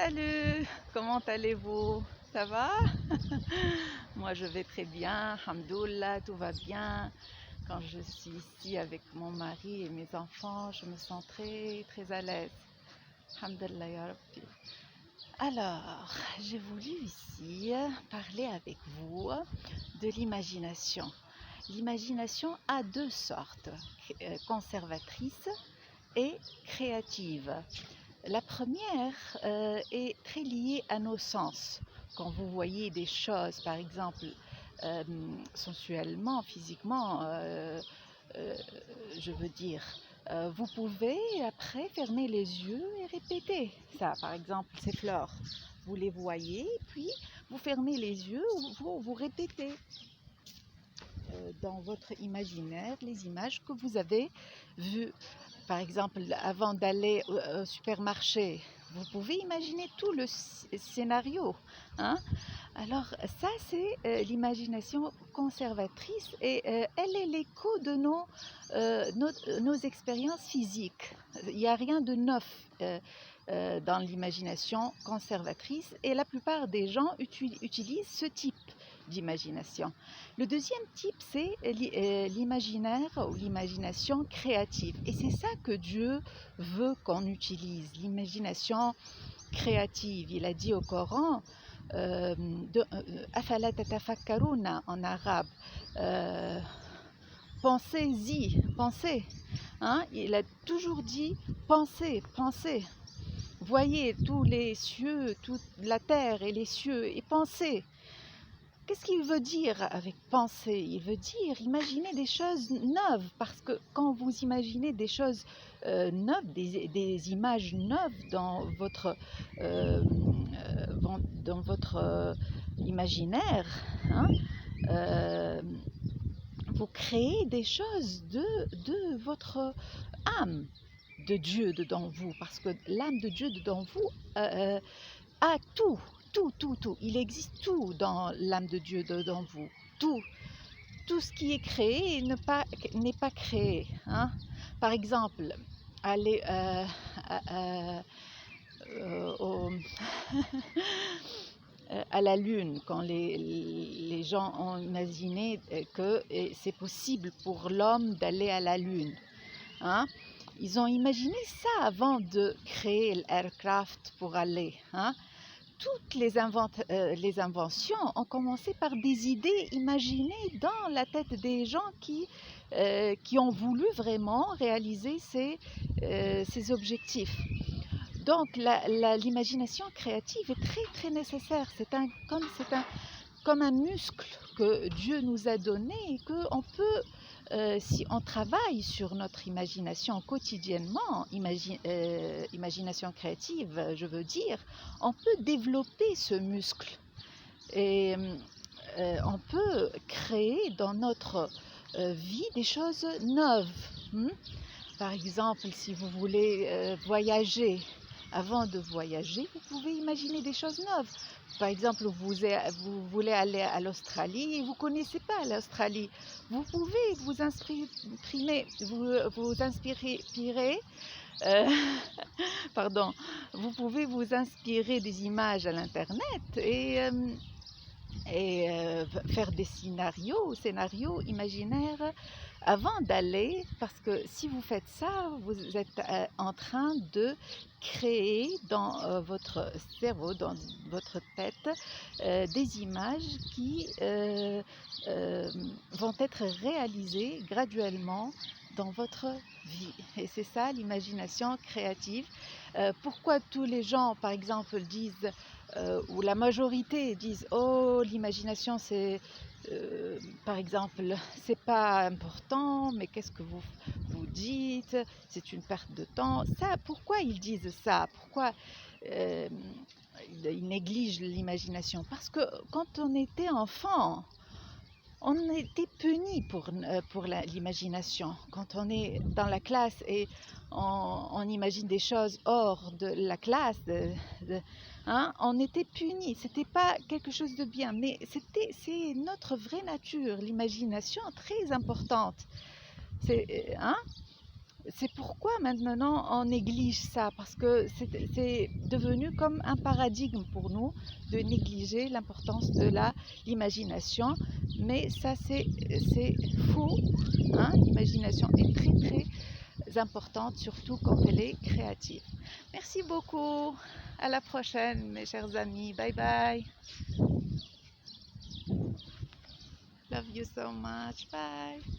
Salut, comment allez-vous? Ça va? Moi je vais très bien, Alhamdoulilah, tout va bien. Quand je suis ici avec mon mari et mes enfants, je me sens très très à l'aise. Alhamdoulilah ya Rabbi. Alors, j'ai voulu ici parler avec vous de l'imagination. L'imagination a deux sortes, conservatrice et créative. La première est très liée à nos sens. Quand vous voyez des choses, par exemple, euh, sensuellement, physiquement, euh, je veux dire, vous pouvez après fermer les yeux et répéter ça. Par exemple, ces fleurs, vous les voyez, puis vous fermez les yeux, vous répétez dans votre imaginaire les images que vous avez vues. Par exemple, avant d'aller au supermarché, vous pouvez imaginer tout le scénario. Hein? Alors ça, c'est l'imagination conservatrice et elle est l'écho de nos expériences physiques. Il n'y a rien de neuf dans l'imagination conservatrice et la plupart des gens utilisent ce type d'imagination. Le deuxième type, c'est l'imaginaire ou l'imagination créative. Et c'est ça que Dieu veut qu'on utilise, l'imagination créative. Il a dit au Coran, Afala tatafakkaruna en arabe, pensez-y, pensez. Hein? Il a toujours dit pensez, pensez. Voyez tous les cieux, toute la terre et les cieux et pensez. Qu'est-ce qu'il veut dire avec penser? Il veut dire imaginer des choses neuves, parce que quand vous imaginez des choses neuves, des images neuves euh, dans votre imaginaire, hein, euh, vous créez des choses de votre âme de Dieu dedans vous, parce que l'âme de Dieu dedans vous a tout. Tout. Il existe tout dans l'âme de Dieu dedans vous. Tout ce qui est créé n'est pas créé. Hein? Par exemple, aller au, à la Lune, quand les gens ont imaginé que c'est possible pour l'homme d'aller à la Lune. Hein? Ils ont imaginé ça avant de créer l'aircraft pour aller. Hein? Toutes les inventions ont commencé par des idées imaginées dans la tête des gens qui ont voulu vraiment réaliser ces objectifs. Donc l'imagination créative est très très nécessaire. C'est comme un muscle que Dieu nous a donné et qu'on peut, si on travaille sur notre imagination quotidiennement, imagination créative, je veux dire, on peut développer ce muscle et on peut créer dans notre vie des choses neuves. Par exemple, si vous voulez voyager, avant de voyager, vous pouvez imaginer des choses neuves. Par exemple, vous voulez aller à l'Australie et vous ne connaissez pas l'Australie. Vous pouvez vous inspirer, euh, pardon, vous pouvez vous inspirer des images à l'internet et faire des scénarios imaginaires avant d'aller, parce que si vous faites ça, vous êtes en train de créer dans votre cerveau, dans votre tête, des images qui vont être réalisées graduellement dans votre vie. Et c'est ça l'imagination créative. Pourquoi tous les gens, par exemple, disent ou la majorité disent oh l'imagination c'est par exemple c'est pas important, mais qu'est-ce que vous dites, c'est une perte de temps. Ça, pourquoi ils disent ça? Pourquoi ils négligent l'imagination? Parce que quand on était enfant, on était puni pour l'imagination. Quand on est dans la classe et on imagine des choses hors de la classe, hein, on était puni. C'était pas quelque chose de bien, mais c'est notre vraie nature, l'imagination très importante. Hein? C'est pourquoi maintenant on néglige ça, parce que c'est devenu comme un paradigme pour nous de négliger l'importance de l'imagination. Mais ça, c'est faux, hein. L'imagination est très très importante, surtout quand elle est créative. Merci beaucoup. À la prochaine, mes chers amis. Bye bye. Love you so much. Bye.